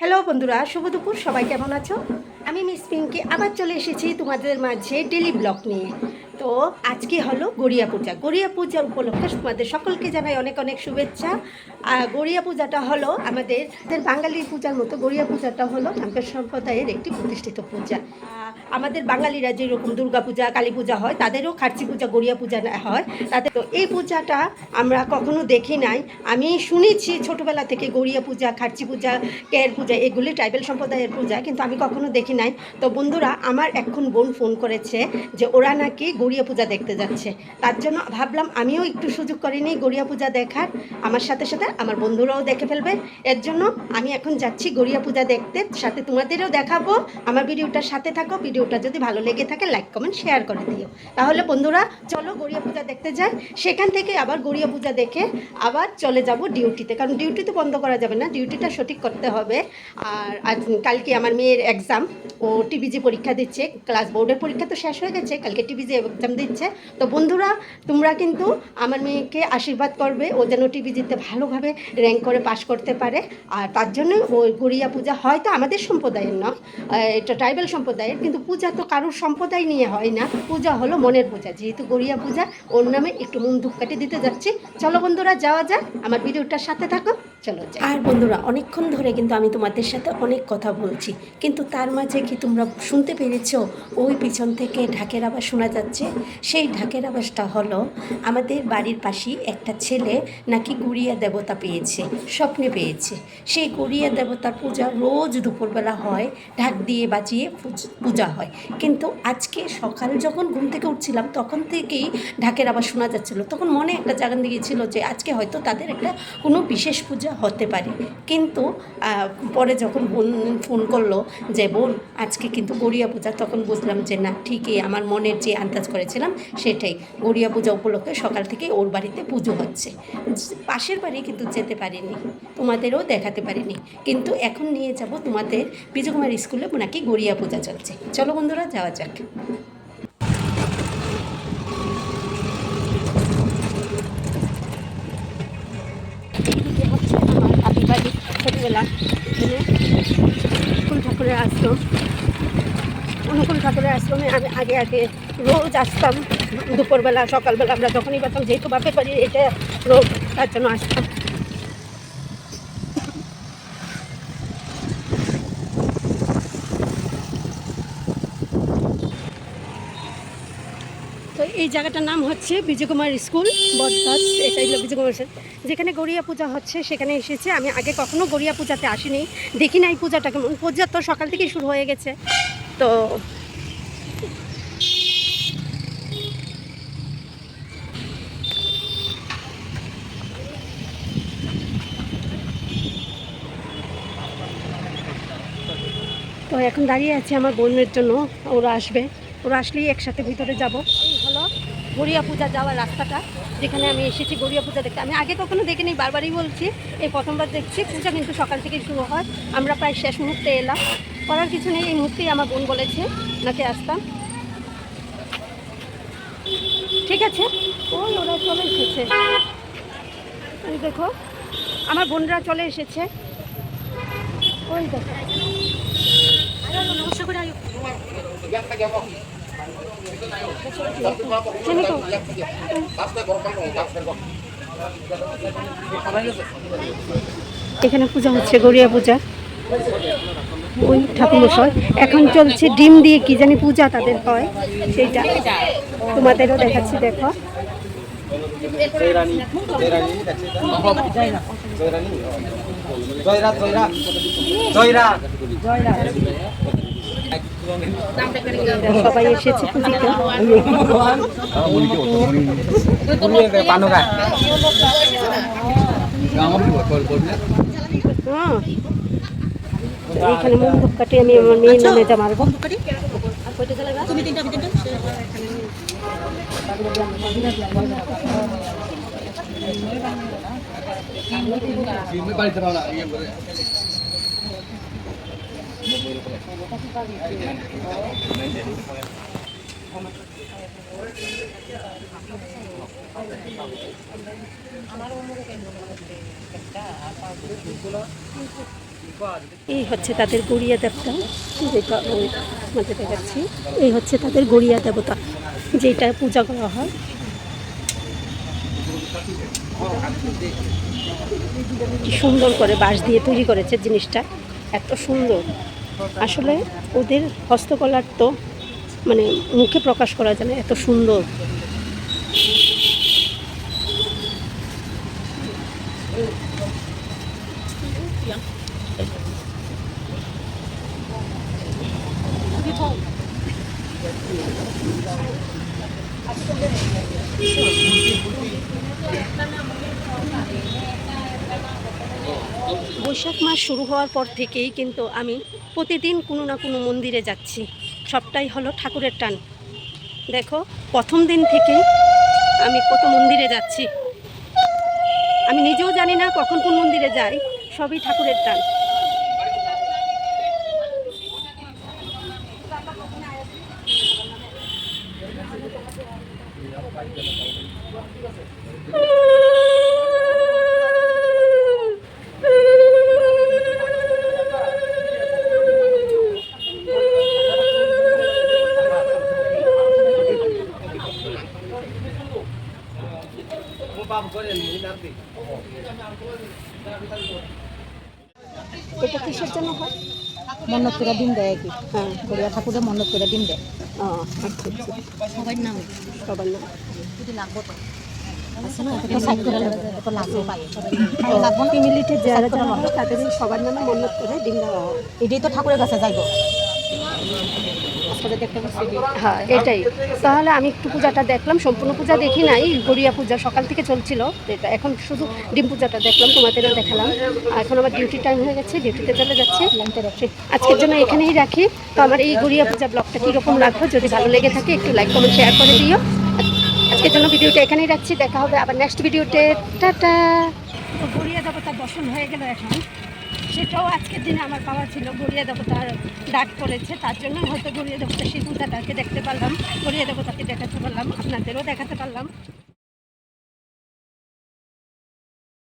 Hello বন্ধুরা, শুভ দুপুর। সবাই কেমন আছো? আমি মিস পিঙ্কি আবার চলে এসেছি তোমাদের মাঝে ডেলি ব্লগ নিয়ে। তো আজকে হলো গড়িয়া পূজা। গড়িয়া পূজা উপলক্ষে তোমাদের সকলকে জানাই অনেক অনেক শুভেচ্ছা। গড়িয়া পূজাটা হলো আমাদের বাঙালির পূজার মতো গড়িয়া পূজাটা হলো ধামকের সম্প্রদায়ের একটি প্রতিষ্ঠিত পূজা। আমাদের বাঙালিরা যেরকম দুর্গা পূজা, কালী পূজা হয়, তাদেরও খার্চি পূজা, গড়িয়া পূজা হয় তাদের। তো এই পূজাটা আমরা কখনো দেখি নাই। আমি শুনেছি ছোটোবেলা থেকে গড়িয়া পূজা, খার্চি পূজা, কের পূজা এগুলি ট্রাইবেল সম্প্রদায়ের পূজা, কিন্তু আমি কখনো দেখি নাই। তো বন্ধুরা, আমার এখন বোন ফোন করেছে যে ওরা নাকি গড়িয়া পূজা দেখতে যাচ্ছে। তার জন্য ভাবলাম আমিও একটু সুযোগ করে নিই গড়িয়া পূজা দেখার। আমার সাথে সাথে আমার বন্ধুরাও দেখে ফেলবে। এর জন্য আমি এখন যাচ্ছি গড়িয়া পূজা দেখতে, সাথে তোমাদেরও দেখাবো। আমার ভিডিওটার সাথে থাকো। ভিডিওটা যদি ভালো লেগে থাকে লাইক কমেন্ট শেয়ার করে দিও। তাহলে বন্ধুরা চলো গড়িয়া পূজা দেখতে যাই। সেখান থেকে আবার গড়িয়া পূজা দেখে আবার চলে যাব ডিউটিতে, কারণ ডিউটি তো বন্ধ করা যাবে না, ডিউটিটা সঠিক করতে হবে। আর আজ কালকে আমার মেয়ের এক্সাম, ও টিবিজি পরীক্ষা দিচ্ছে। ক্লাস বোর্ডের পরীক্ষা তো শেষ হয়ে গেছে, কালকে টিবিজি এক্সাম দিচ্ছে। তো বন্ধুরা, তোমরা কিন্তু আমার মেয়েকে আশীর্বাদ করবে, ও যেন টিবিজিতে ভালোভাবে র্যাঙ্ক করে পাশ করতে পারে। আর তার জন্য ওই গড়িয়া পূজা হয়তো আমাদের সম্প্রদায়ের নয়, এটা ট্রাইবেল সম্প্রদায়ের, কিন্তু পূজা তো কারোর সম্প্রদায় নিয়ে হয় না। পূজা হলো মনের পূজা, যেহেতু গড়িয়া পূজা, ওর নামে একটু মন ধূপকাঠি দিতে যাচ্ছি। চলো বন্ধুরা যাওয়া যাক, আমার ভিডিওটার সাথে থাকো। চলো যাই। আর বন্ধুরা, অনেকক্ষণ ধরে কিন্তু আমি তোমাদের সাথে অনেক কথা বলছি, কিন্তু তার মাঝে কি তোমরা শুনতে পেরেছো ওই পিছন থেকে ঢাকের আওয়াজ শোনা যাচ্ছে? সেই ঢাকের আওয়াজটা হলো আমাদের বাড়ির পাশেই একটা ছেলে নাকি গড়িয়া দেবতা পেয়েছে, স্বপ্নে পেয়েছে। সেই গড়িয়া দেবতার পূজা রোজ দুপুরবেলা হয়, ঢাক দিয়ে বাজিয়ে পূজা হয়। কিন্তু আজকে সকাল যখন ঘুম থেকে উঠছিলাম তখন থেকেই ঢাকের আওয়াজ শোনা যাচ্ছিলো। তখন মনে একটা জাগান দিয়েছিল যে আজকে হয়তো তাদের একটা কোনো বিশেষ পূজা হতে পারে। কিন্তু পরে যখন বোন ফোন করলো যে বোন আজকে কিন্তু গড়িয়া পূজা, তখন বুঝলাম যে না, ঠিকই আমার মনের যে আন্দাজ করেছিলাম সেটাই। গড়িয়া পূজা উপলক্ষে সকাল থেকে ওর বাড়িতে পুজো হচ্ছে। পাশের বাড়ি কিন্তু যেতে পারিনি, তোমাদেরও দেখাতে পারিনি, কিন্তু এখন নিয়ে যাব তোমাদের বিজয়কুমার স্কুলে নাকি গড়িয়া পূজা চলছে। চলো বন্ধুরা যাওয়া যাক। ছোটবেলা অনুকূল ঠাকুরের আশ্রম, অনুকূল ঠাকুরের আশ্রমে আমি আগে রোজ আসতাম। দুপুরবেলা, সকালবেলা আমরা যখনই পেতাম, যেহেতু বাপের বাড়ি এটা রোজ, তার জন্য আসতাম। তো এই জায়গাটার নাম হচ্ছে বিজয়কুমার স্কুল, বটগাছ। এটাই হলো বিজয়কুমার স্কুল, যেখানে গড়িয়া পূজা হচ্ছে। সেখানে এসেছে। আমি আগে কখনো গড়িয়া পূজাতে আসিনি, দেখি না এই পূজাটা কেমন। পূজা তো সকাল থেকেই শুরু হয়ে গেছে। তো তো এখন দাঁড়িয়ে আছে আমার বোনের জন্য, ওরা আসবে। ওরা আসলেই একসাথে ভিতরে যাব। এই হলো গড়িয়া পূজা যাওয়ার রাস্তাটা, যেখানে আমি এসেছি গড়িয়া পূজা দেখতে। আমি আগে কখনো দেখিনি, বারবারই বলছি, এই প্রথমবার দেখছি। পূজা কিন্তু সকাল থেকেই শুরু হয়। আমরা প্রায় শেষ মুহূর্তে এলাম, করার কিছু নেই। এই মুহূর্তেই আমার বোন বলেছে নাকি আসতাম। ঠিক আছে, ওই ওরা চলে এসেছে। ওই দেখো আমার বোনরা চলে এসেছে, ওই দেখো। নমস্কার করে আয়ো। এখানে পূজা হচ্ছে, গড়িয়া পূজা। ওই ঠাকুরমশাই এখন চলছে ডিম দিয়ে কি জানি পূজা তাদের হয়, সেইটা তোমাদেরও দেখাচ্ছি। দেখো সবাই এসেছে পুজোতে। এইখানে মন ধূপকাঠি আমি আমার মেয়ের নামে যা মারবো। এই হচ্ছে তাদের গড়িয়া দেবতা, যেটা আমি মাঝে দেখাচ্ছি। এই হচ্ছে তাদের গড়িয়া দেবতা, যেটা পূজা করা হয়। কি সুন্দর করে বাঁশ দিয়ে তৈরি করেছে জিনিসটা, এত সুন্দর। আসলে ওদের হস্তকলার তো মানে মুখে প্রকাশ করা যায় না, এত সুন্দর। বৈশাখ মাস শুরু হওয়ার পর থেকেই কিন্তু আমি প্রতিদিন কোনো না কোনো মন্দিরে যাচ্ছি। সবটাই হলো ঠাকুরের টান। দেখো, প্রথম দিন থেকে আমি কত মন্দিরে যাচ্ছি। আমি নিজেও জানি না কখন কোন মন্দিরে যাই, সবই ঠাকুরের টান। এটা কিসের জন্য হয়? মন্নত করে ডিম দেয় কি? হ্যাঁ, গড়িয়া ঠাকুরের মন্নত করে ডিম দেয়। ও আচ্ছা আচ্ছা, সবাই নাম সবার নাম। যদি লাগবো তো আছে না, এটা সাইড করে তো লাগবে পাই। ও, ফ্যামিলিতে যারা যারা হয় তাদের সবার নামে মন্নত করে ডিম দেওয়া হয়। এটাই তো ঠাকুরের কাছে যাইবো। হ্যাঁ, এটাই। তাহলে আমি একটু পূজাটা দেখলাম, সম্পূর্ণ পূজা দেখি নাই। গড়িয়া পূজা সকাল থেকে চলছিল, এটা এখন শুধু ডিম পূজাটা দেখলাম, তোমাদেরও দেখালাম। এখন আমার ডিউটি টাইম হয়ে গেছে, ডিউটিতে চলে যাচ্ছে। আজকের জন্য এখানেই রাখি। তো আমার এই গড়িয়া পূজা ব্লগটা কীরকম লাগলো, যদি ভালো লেগে থাকে একটু লাইক কমেন্ট শেয়ার করে দিও। আজকের জন্য ভিডিওটা এখানেই রাখছি, দেখা হবে আবার নেক্সট ভিডিওতে। টাটা। তো গড়িয়া দেবতার দর্শন হয়ে গেল এখন, সেটাও আজকের দিনে আমার পাওয়া ছিল। গড়িয়া দেবতার ডাক পড়েছে, তার জন্য হয়তো গড়িয়া দেবতার সেই পূজাটাকে দেখতে পারলাম, গড়িয়া দেবতাকে দেখাতে পারলাম, আপনাদেরও দেখাতে পারলাম।